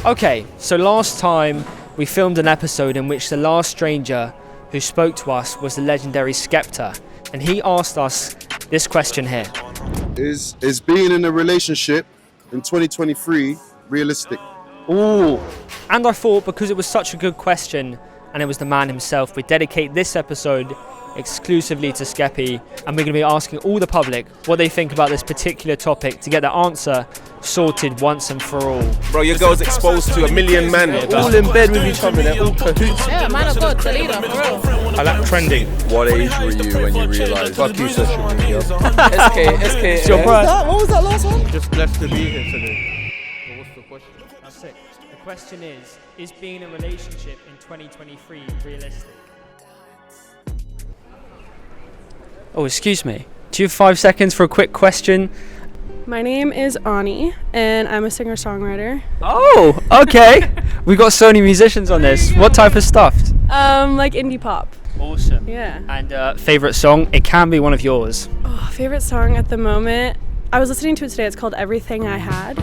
Okay, so last time we filmed an episode in which the last stranger who spoke to us was the legendary Skepta, and he asked us this question here. Is being in a relationship in 2023 realistic? Ooh, and I thought because it was such a good question and it was the man himself, we dedicate this episode exclusively to Skeppy, and we're going to be asking all the public what they think about this particular topic to get the answer sorted once and for all. Bro, your girl's exposed to a million men. They're all in bed with each other, they're all cahoots. Yeah, man of God, the leader, for real. I like trending. What age were you when you realised? Fuck you, social media. SK. It's your brother. What was that last one? Just blessed to be here today. What's the question? That's it. The question is being in a relationship in 2023 realistic? Oh, excuse me. Do you have 5 seconds for a quick question? My name is Ani, and I'm a singer-songwriter. Oh, okay. We've got so many musicians on this. What type of stuff? Like indie pop. Awesome. Yeah. And favourite song? It can be one of yours. Oh, favorite song at the moment? I was listening to it today. It's called Everything I Had.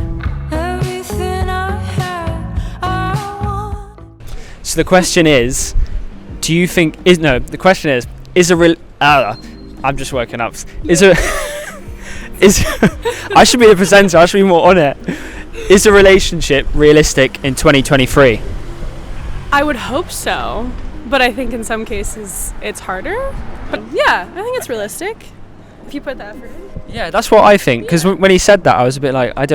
Everything I had, I want. So the question is, do you think... the question is a real... I'm just working up. I should be the presenter. I should be more on it. Is a relationship realistic in 2023? I would hope so, but I think in some cases it's harder. But yeah, I think it's realistic if you put the effort in. Yeah, that's what I think. Because when he said that, I was a bit like, I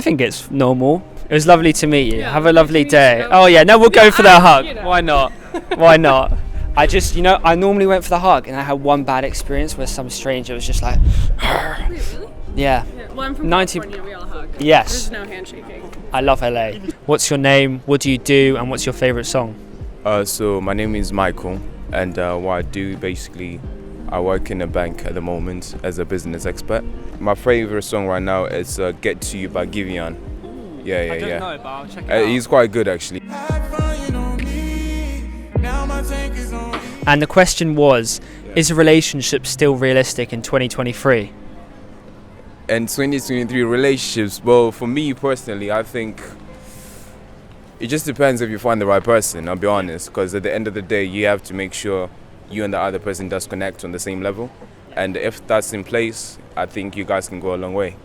think it's normal. It was lovely to meet you. Yeah, Have a lovely day. too. Oh yeah, no, we'll go for the hug. you know. Why not? Why not? I just, I normally went for the hug, and I had one bad experience where some stranger was just like, Wait, really? yeah. Well, I'm from 90 California. We all hug. Yes. There's no handshaking. I love LA. What's your name? What do you do? And what's your favorite song? So my name is Michael, and what I do basically, I work in a bank at the moment as a business expert. My favorite song right now is "Get to You" by Giveon. Yeah. I don't know, but I'll check it out. He's quite good actually. And the question was, is a relationship still realistic in 2023? And 2023 relationships, well, for me personally, I think it just depends if you find the right person, I'll be honest, because at the end of the day, you have to make sure you and the other person does connect on the same level. And if that's in place, I think you guys can go a long way.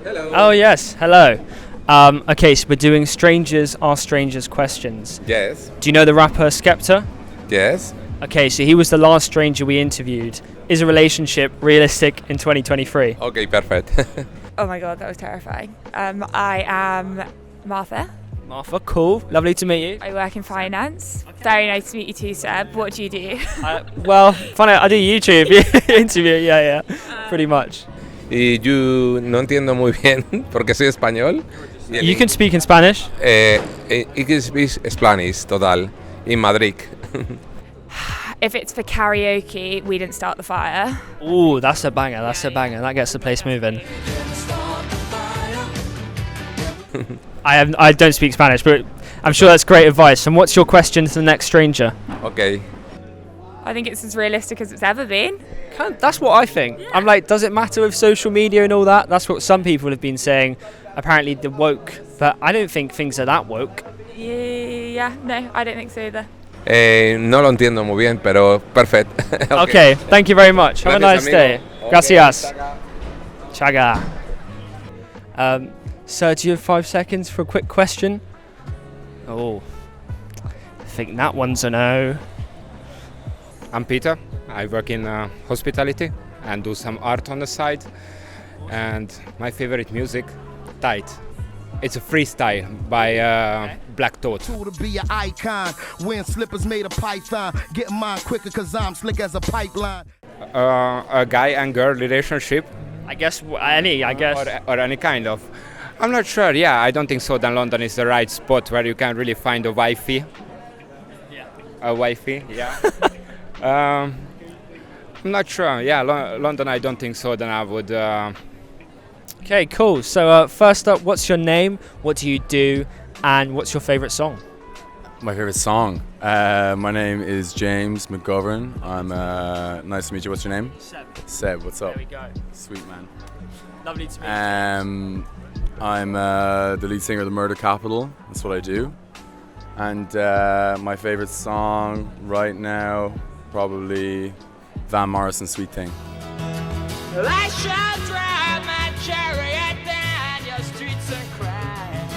Hello. Oh yes, hello. Okay, so we're doing Strangers Ask Strangers questions. Yes. Do you know the rapper Skepta? Yes. Okay, so he was the last stranger we interviewed. Is a relationship realistic in 2023? Okay, perfect. Oh my god, that was terrifying. I am Martha. Martha, cool. Lovely to meet you. I work in finance. Very nice to meet you too, Seb. What do you do? Well, funny, I do YouTube interview, yeah, pretty much. Y yo no entiendo muy bien porque soy español. You can speak in Spanish? I can speak Spanish, total. In Madrid. If it's for karaoke, we didn't start the fire. Ooh, that's a banger, That gets the place moving. I don't speak Spanish, but I'm sure that's great advice. And what's your question to the next stranger? Okay. I think it's as realistic as it's ever been. That's what I think. Yeah. I'm like, does it matter with social media and all that? That's what some people have been saying. Apparently the woke, but I don't think things are that woke. Yeah, no, I don't think so either. No lo entiendo muy bien, pero perfect. Okay, thank you very much. Have a nice day. Okay. Gracias. Chaga. Sir, do you have 5 seconds for a quick question? Oh, I think that one's a no. I'm Peter. I work in hospitality and do some art on the side. And my favorite music, Tight. It's a freestyle by Black Thought. To be an icon, wearing slippers made of python, getting mine quicker cause I'm slick as a pipeline. A guy and girl relationship. I guess any. Or any kind of. I'm not sure. Yeah, I don't think so. That London is the right spot where you can really find a wifey. Yeah. A wifey. Yeah. I'm not sure. Yeah, London. I don't think so. Then I would. Okay, cool. So first up, what's your name? What do you do? And what's your favorite song? My favorite song. My name is James McGovern. I'm nice to meet you. What's your name? Seb. Seb. What's up? There we go. Sweet man. Lovely to meet you. I'm the lead singer of the Murder Capital. That's what I do. And my favorite song right now, probably Van Morrison's Sweet Thing. I shall drive my chariot down your streets and cry.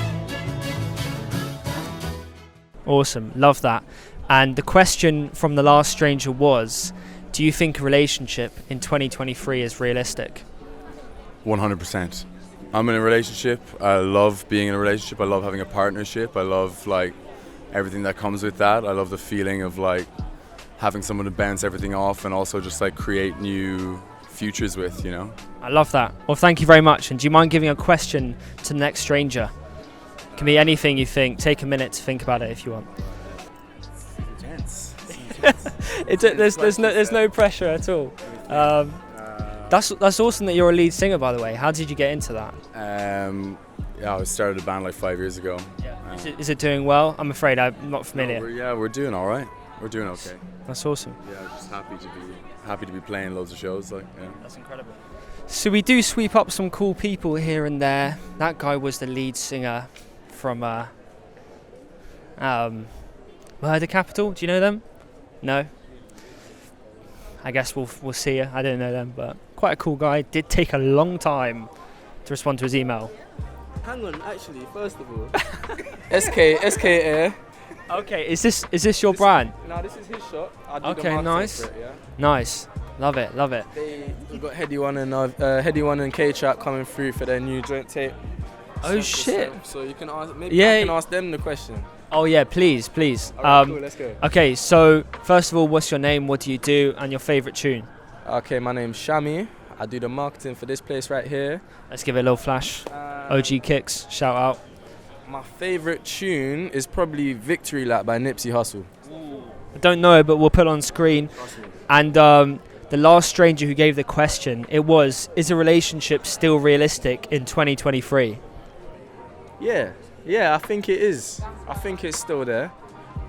Awesome, love that. And the question from the last stranger was, do you think a relationship in 2023 is realistic? 100%. I'm in a relationship. I love being in a relationship. I love having a partnership. I love like everything that comes with that. I love the feeling of like having someone to bounce everything off and also just like create new futures with, you know. I love that. Well, thank you very much. And do you mind giving a question to the next stranger? It can be anything you think. Take a minute to think about it if you want. There's no pressure at all. That's awesome that you're a lead singer, by the way. How did you get into that? Yeah, I started a band like 5 years ago. Yeah. Is it doing well? I'm afraid I'm not familiar. No, we're doing all right. We're doing okay. That's awesome. Yeah, just happy to be playing loads of shows. Like, yeah. That's incredible. So we do sweep up some cool people here and there. That guy was the lead singer from Murder Capital. Do you know them? No. I guess we'll see you. I don't know them, but quite a cool guy. Did take a long time to respond to his email. Hang on, actually, first of all, SK Air. Okay, is this your brand? No, this is his shop. I do Okay, the nice. for it, yeah. Nice. Love it. We've got Headie 1 and K-Trapp coming through for their new joint tape. Oh shit! So you can ask. Maybe I can ask them the question. Oh yeah, please. Alright, cool, let's go. Okay, so first of all, what's your name? What do you do? And your favourite tune? Okay, my name's Shami. I do the marketing for this place right here. Let's give it a little flash. OG Kicks, shout out. My favourite tune is probably Victory Lap by Nipsey Hussle. I don't know, but we'll put it on screen. And the last stranger who gave the question, it was, is a relationship still realistic in 2023? Yeah, I think it is. I think it's still there,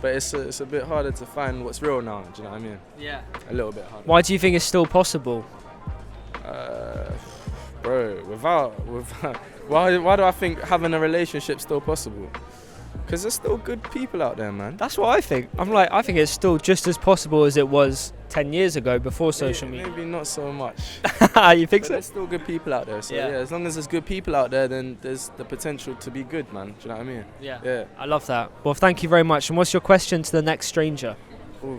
but it's a bit harder to find what's real now. Do you know what I mean? Yeah. A little bit harder. Why do you think it's still possible? Bro, why do I think having a relationship's still possible? Because there's still good people out there, man. That's what I think. I think it's still just as possible as it was 10 years ago before social media. Maybe not so much. You think so? There's still good people out there. So yeah, as long as there's good people out there, then there's the potential to be good, man. Do you know what I mean? Yeah. I love that. Well, thank you very much. And what's your question to the next stranger? Ooh.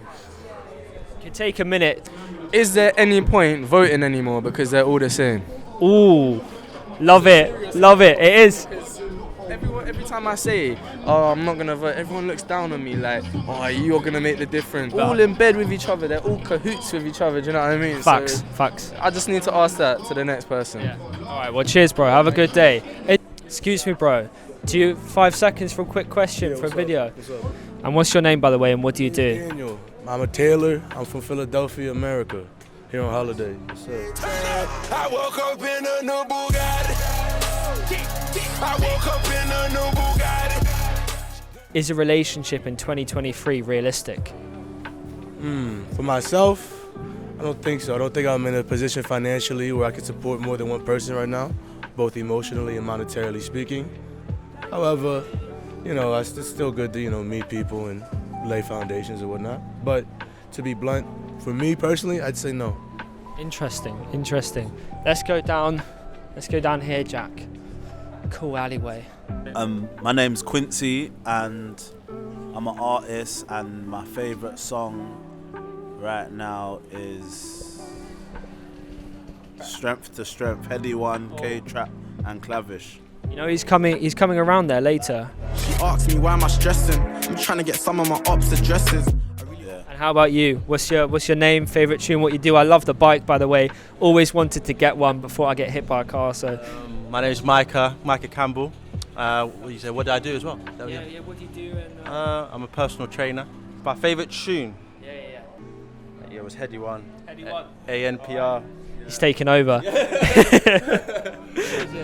You can take a minute. Is there any point voting anymore because they're all the same? Ooh, love it. It is. Every time I say, oh, I'm not going to vote, everyone looks down on me like, oh, you're going to make the difference. All in bed with each other. They're all cahoots with each other. Do you know what I mean? Facts. I just need to ask that to the next person. Yeah. All right, well, cheers, bro. Have a good day. Excuse me, bro. Do you 5 seconds for a quick question for a video? What's up? And what's your name, by the way, and what do you do? Daniel. I'm a tailor. I'm from Philadelphia, America. Here on holiday. I woke up in a new Bugatti. I woke up in a new Bugatti. Is a relationship in 2023 realistic? For myself, I don't think so. I don't think I'm in a position financially where I can support more than one person right now, both emotionally and monetarily speaking. However, it's still good to, meet people and lay foundations and whatnot. But to be blunt, for me personally, I'd say no. Interesting. Let's go down here, Jack. Cool alleyway. My name's Quincy and I'm an artist, and my favourite song right now is Strength to Strength, Headie 1, K-Trapp and Clavish. He's coming around there later. She asked me why am I stressing? I'm trying to get some of my ops addresses. And how about you? What's your name, favourite tune, what you do? I love the bike, by the way. Always wanted to get one before I get hit by a car. So. My name's Micah Campbell. What do you say? What do I do as well? What do you do? I'm a personal trainer. My favourite tune? Yeah. It was Headie 1. Headie 1. ANPR. He's taking over. You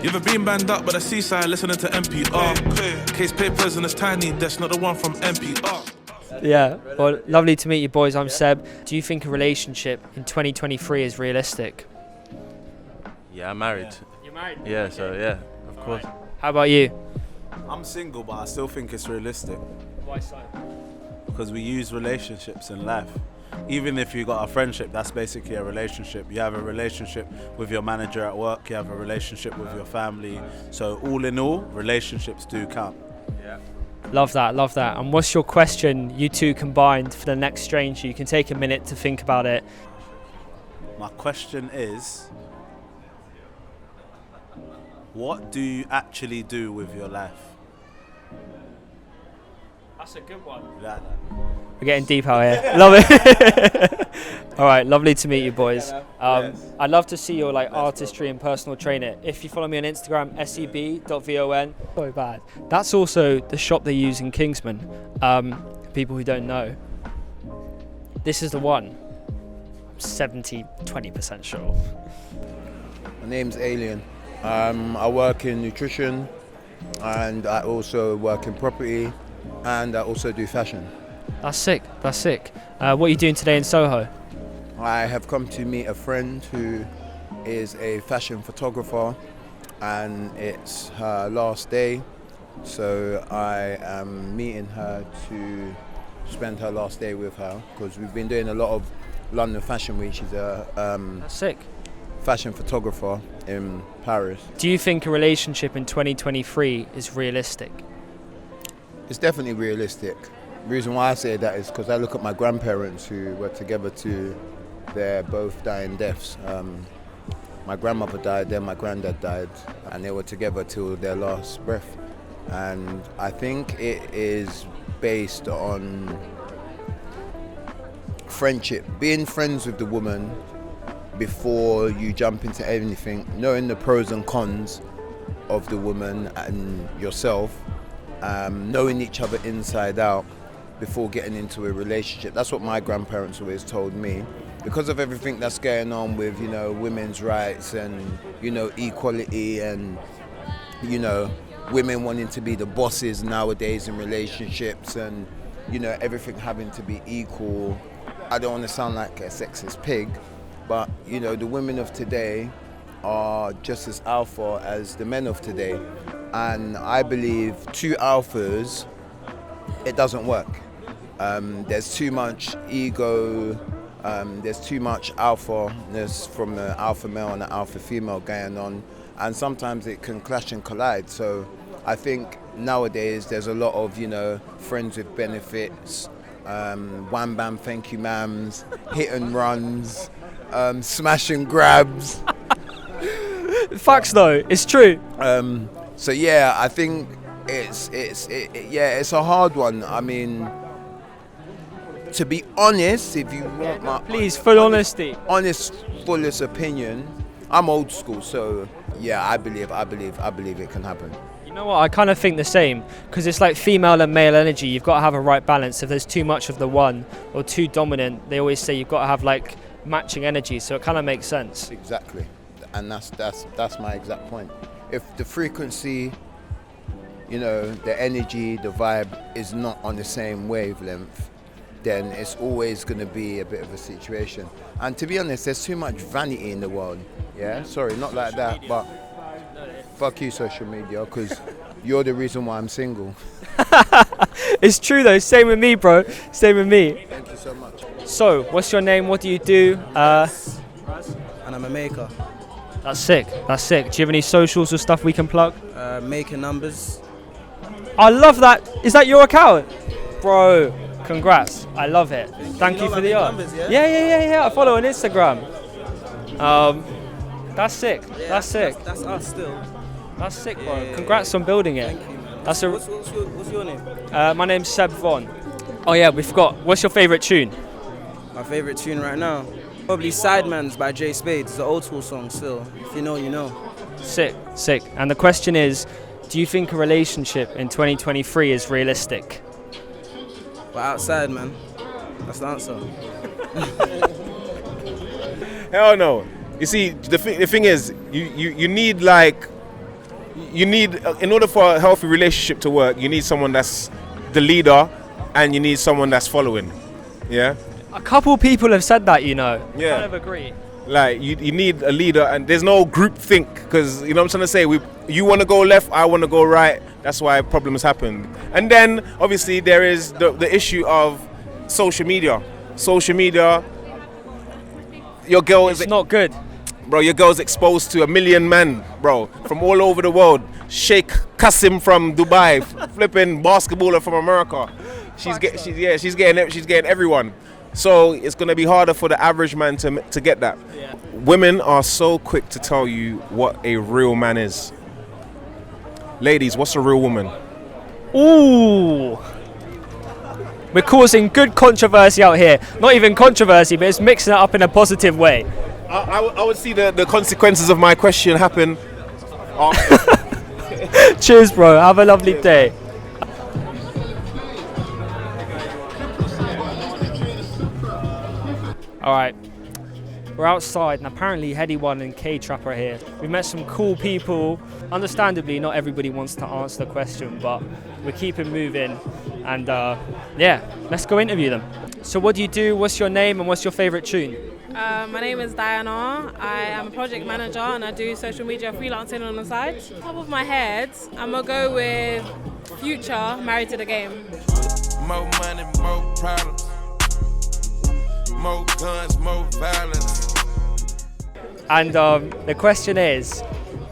ever been banned up by the seaside listening to NPR? Case papers and it's tiny, that's not the one from NPR. Yeah, well, lovely to meet you boys. I'm Seb. Do you think a relationship in 2023 is realistic? Yeah, I'm married. You're married? Yeah, so yeah, of course. Right. How about you? I'm single, but I still think it's realistic. Why so? Because we use relationships in life. Even if you got a friendship, that's basically a relationship. You have a relationship with your manager at work, you have a relationship with your family. So all in all, relationships do count. Yeah. Love that, love that. And what's your question, you two combined, for the next stranger? You can take a minute to think about it. My question is, what do you actually do with your life? That's a good one. You like that? We're getting deep out here. Love it. All right, lovely to meet you, boys. I'd love to see your artistry and personal trainer. If you follow me on Instagram, seb.von. So bad. That's also the shop they use in Kingsman. People who don't know, this is the one. I'm 20% sure. My name's Alien. I work in nutrition, and I also work in property, and I also do fashion. That's sick. That's sick. What are you doing today in Soho? I have come to meet a friend who is a fashion photographer, and it's her last day, so I am meeting her to spend her last day with her, because we've been doing a lot of London Fashion Week. She's a sick fashion photographer in Paris. Do you think a relationship in 2023 is realistic? It's definitely realistic. The reason why I say that is because I look at my grandparents who were together to their both dying deaths. My grandmother died, then my granddad died, and they were together till their last breath. And I think it is based on friendship, being friends with the woman before you jump into anything, knowing the pros and cons of the woman and yourself, knowing each other inside out before getting into a relationship. That's what my grandparents always told me. Because of everything that's going on with, women's rights and, equality and, women wanting to be the bosses nowadays in relationships and, everything having to be equal. I don't want to sound like a sexist pig, but, the women of today are just as alpha as the men of today. And I believe two alphas, it doesn't work. There's too much ego, there's too much alpha-ness from the alpha male and the alpha female going on, and sometimes it can clash and collide. So I think nowadays there's a lot of, friends with benefits, wham bam thank you ma'ams, hit and runs, smash and grabs. Facts though, it's true. So yeah, I think it's a hard one. I mean, to be honest, if you want my full honesty, fullest opinion, I'm old school. So yeah, I believe it can happen. You know what? I kind of think the same, because it's like female and male energy. You've got to have a right balance. If there's too much of the one or too dominant, they always say you've got to have matching energy. So it kind of makes sense. Exactly, and that's my exact point. If the frequency, the energy, the vibe is not on the same wavelength, then it's always going to be a bit of a situation. And to be honest, there's too much vanity in the world. Yeah, sorry, not like that, but fuck you, social media, because you're the reason why I'm single. It's true though. Same with me, bro. Same with me. Thank you so much. So, what's your name? What do you do? And I'm a maker. That's sick. That's sick. Do you have any socials or stuff we can plug? Making numbers. I love that. Is that your account? Bro, congrats. I love it. Thank you for the art. Numbers, yeah? Yeah. I follow on Instagram. That's sick. Yeah, that's sick. That's us still. That's sick, bro. Yeah. Congrats on building it. Thank you, man. That's What's your name? My name's Seb Von. Oh yeah, we forgot. What's your favourite tune? My favourite tune right now? Probably Sidemans by Jay Spades. It's an old school song still. If you know, you know. Sick. And the question is, do you think a relationship in 2023 is realistic? But outside, man. That's the answer. Hell no. You see, the thing is, you need in order for a healthy relationship to work, you need someone that's the leader and you need someone that's following. Yeah? A couple people have said that, Yeah. I kind of agree. Like, you need a leader, and there's no group think, because, you know what I'm trying to say? you want to go left, I want to go right. That's why problems happen. And then obviously there is the issue of social media. Social media, your girl is not good. Bro, your girl's exposed to 1 million men, bro, from all over the world. Sheikh Qasim from Dubai, flipping basketballer from America. She's getting everyone. So it's gonna be harder for the average man to get that. Yeah. Women are so quick to tell you what a real man is. Ladies, what's a real woman? Ooh. We're causing good controversy out here. Not even controversy, but it's mixing it up in a positive way. I would see the consequences of my question happen. Cheers, bro. Have a lovely day. All right. We're outside, and apparently Headie 1 and K-Trapp are here. We met some cool people. Understandably, not everybody wants to answer the question, but we're keeping moving. And yeah, let's go interview them. So what do you do? What's your name and what's your favorite tune? My name is Diana. I am a project manager and I do social media freelancing on the side. Top of my head, I'm gonna go with Future, Married to the Game. More money, more problems. More guns, more violence. And the question is,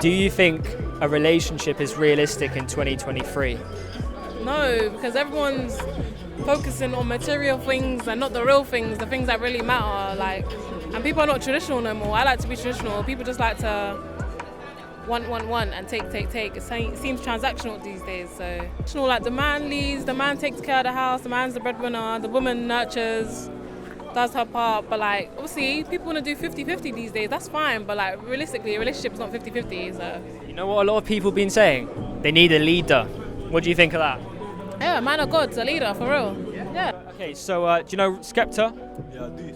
do you think a relationship is realistic in 2023? No, because everyone's focusing on material things and not the real things, the things that really matter. Like, and people are not traditional no more. I like to be traditional. People just like to want, and take. It seems transactional these days. So, like the man leads, the man takes care of the house, the man's the breadwinner, the woman nurtures, does her part. But like, obviously, people want to do 50-50 these days. That's fine. But like, realistically, a relationship is not 50-50. So, you know what a lot of people have been saying? They need a leader. What do you think of that? yeah, man of God's a leader for real. Yeah. Okay, so do you know Skepta? Yeah, I do.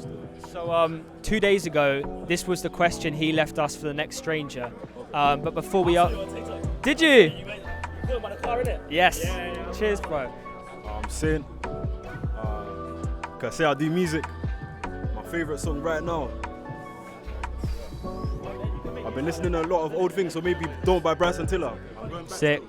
So 2 days ago, this was the question he left us for the next stranger. But before we did you? You feel by the car, innit? Yes. Yeah. Cheers, bro. I'm saying, can I say I do music? My favorite song right now. I've been listening to a lot of old things, so maybe Don't by Bryson Tiller. Sick.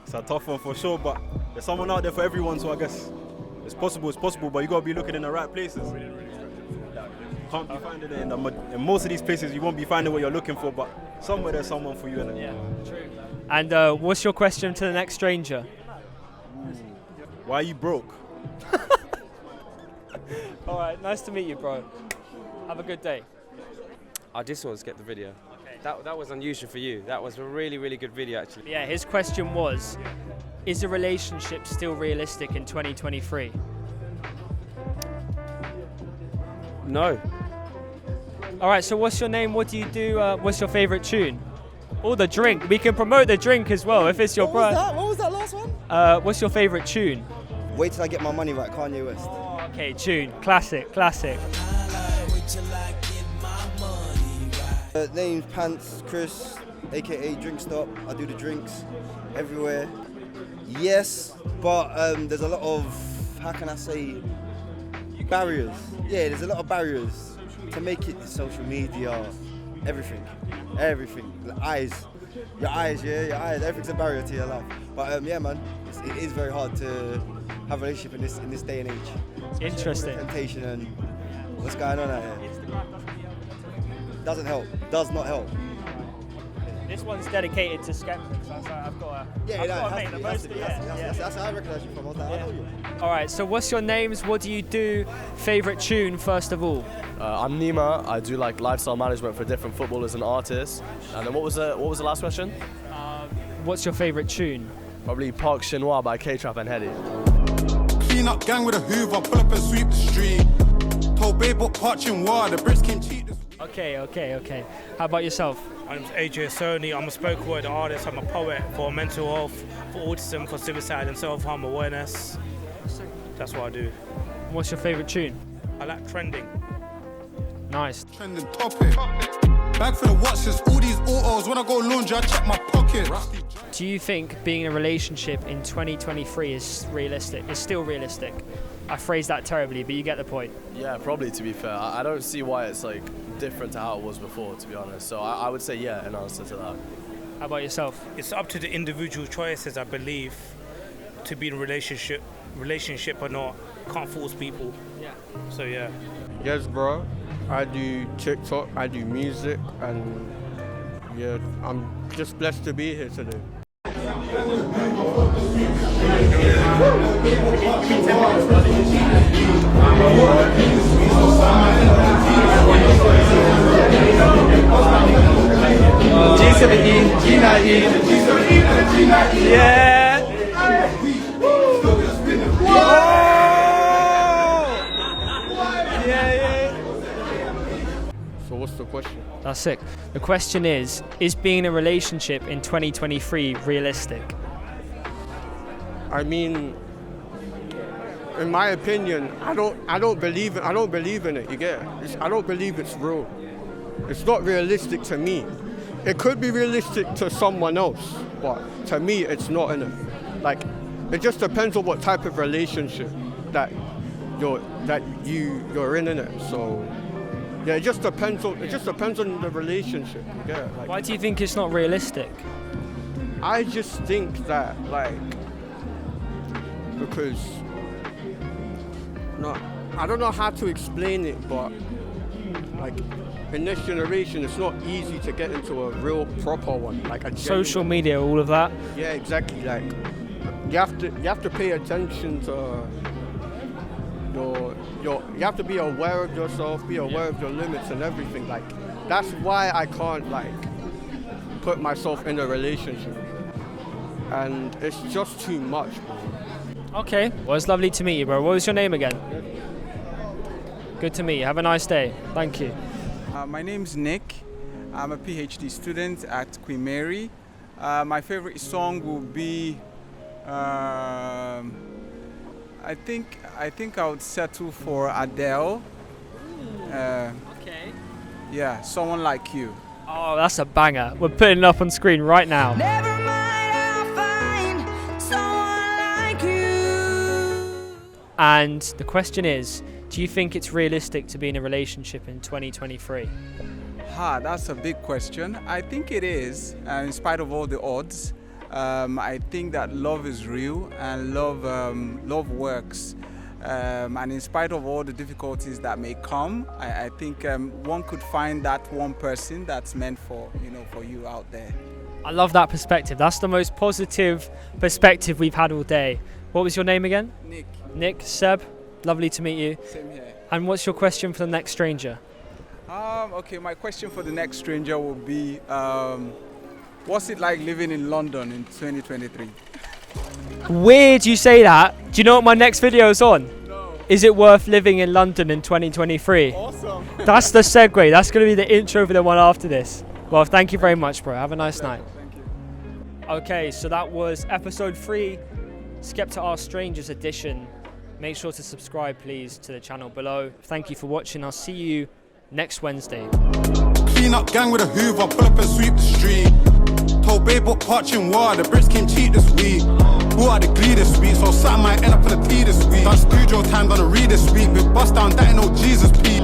It's a tough one for sure, but there's someone out there for everyone, so I guess it's possible, but you gotta be looking in the right places. Can't be finding it in most of these places, you won't be finding what you're looking for, but somewhere there's someone for you. Yeah, true. And what's your question to the next stranger? Why are you broke? All right, nice to meet you, bro. Have a good day. I just want to get the video. That was unusual for you. That was a really, really good video, actually. Yeah, his question was, is a relationship still realistic in 2023? No. All right, so what's your name? What do you do? What's your favorite tune? Oh, the drink. We can promote the drink as well if it's your brand. What was that last one? What's your favorite tune? Wait till I get my money right, Kanye West. Oh, okay, tune. Classic. Name's Pants, Chris, aka Drink Stop. I do the drinks everywhere. Yes, but there's a lot of, how can I say, barriers. Yeah, there's a lot of barriers to make it social media, everything. Your eyes, everything's a barrier to your life. But yeah, man, it is very hard to have a relationship in this day and age. Interesting. Temptation and what's going on out here. Doesn't help. Does not help. This one's dedicated to Skepta because I've got to make the most of it. That's how I recognise you from. I was like, I know you. All right. So what's your names? What do you do? Favorite tune first of all. I'm Nima. I do like lifestyle management for different footballers and artists. And then what was the last question? What's your favorite tune? Probably Park Chinois by K-Trapp and Headie. Clean up gang with a Hoover, pull up and sweep the street. Told babe what Park Chinois, the Brits came cheap. Okay. How about yourself? I'm AJ Sony. I'm a spoken word artist. I'm a poet for mental health, for autism, for suicide and self-harm awareness. That's what I do. What's your favorite tune? I like trending. Nice. Trending topic. Bag for the watches, all these autos. When I go laundry, I check my pockets. Do you think being in a relationship in 2023 is realistic? Is still realistic? I phrased that terribly, but you get the point. Yeah, probably, to be fair. I don't see why it's like different to how it was before, to be honest. So I would say yeah in answer to that. How about yourself? It's up to the individual choices, I believe, to be in a relationship or not. Can't force people. Yeah. So yeah. Yes, bro. I do TikTok, I do music, and yeah, I'm just blessed to be here today. G17, G19, yeah. So what's the question? That's sick. The question is being in a relationship in 2023 realistic? I mean, in my opinion, I don't believe in it. You get it? I don't believe it's real. It's not realistic to me. It could be realistic to someone else, but to me, it's not in it. Like, it just depends on what type of relationship that you're in it. So, yeah, it just depends on the relationship. You get it? Like, Why do you think it's not realistic? I just think that, because I don't know how to explain it, but in this generation, it's not easy to get into a real proper one, like a Social media, all of that. Yeah, exactly. Like you have to pay attention to you have to be aware of yourself, be aware of your limits and everything. Like that's why I can't put myself in a relationship, and it's just too much, bro. Okay. Well, it's lovely to meet you, bro. What was your name again? Good to meet you. Have a nice day. Thank you. My name's Nick. I'm a PhD student at Queen Mary. My favorite song will be, I think I would settle for Adele. Okay. Yeah, Someone Like You. Oh, that's a banger. We're putting it up on screen right now. Never mind, I'll find someone like you. And the question is, do you think it's realistic to be in a relationship in 2023? That's a big question. I think it is, in spite of all the odds. I think that love is real and love works. And in spite of all the difficulties that may come, I think one could find that one person that's meant for you out there. I love that perspective. That's the most positive perspective we've had all day. What was your name again? Nick. Nick, Seb, lovely to meet you. Same here. And what's your question for the next stranger? Okay, my question for the next stranger will be, what's it like living in London in 2023? Weird you say that. Do you know what my next video is on? No. Is it worth living in London in 2023? Awesome. That's the segue. That's going to be the intro for the one after this. Well, thank you very much, bro. Have a nice night. Thank you. Okay, so that was episode 3, Skepta Ask Strangers edition. Make sure to subscribe, please, to the channel below. Thank you for watching. I'll see you next Wednesday. Clean up gang with a hoover, pull up and sweep the street. Told babe what parching war, the bricks came cheap this week. Who are the glee this week, so something might end up in the tea this week. Done studio time, done a read this week. Been bust down, that ain't no Jesus P.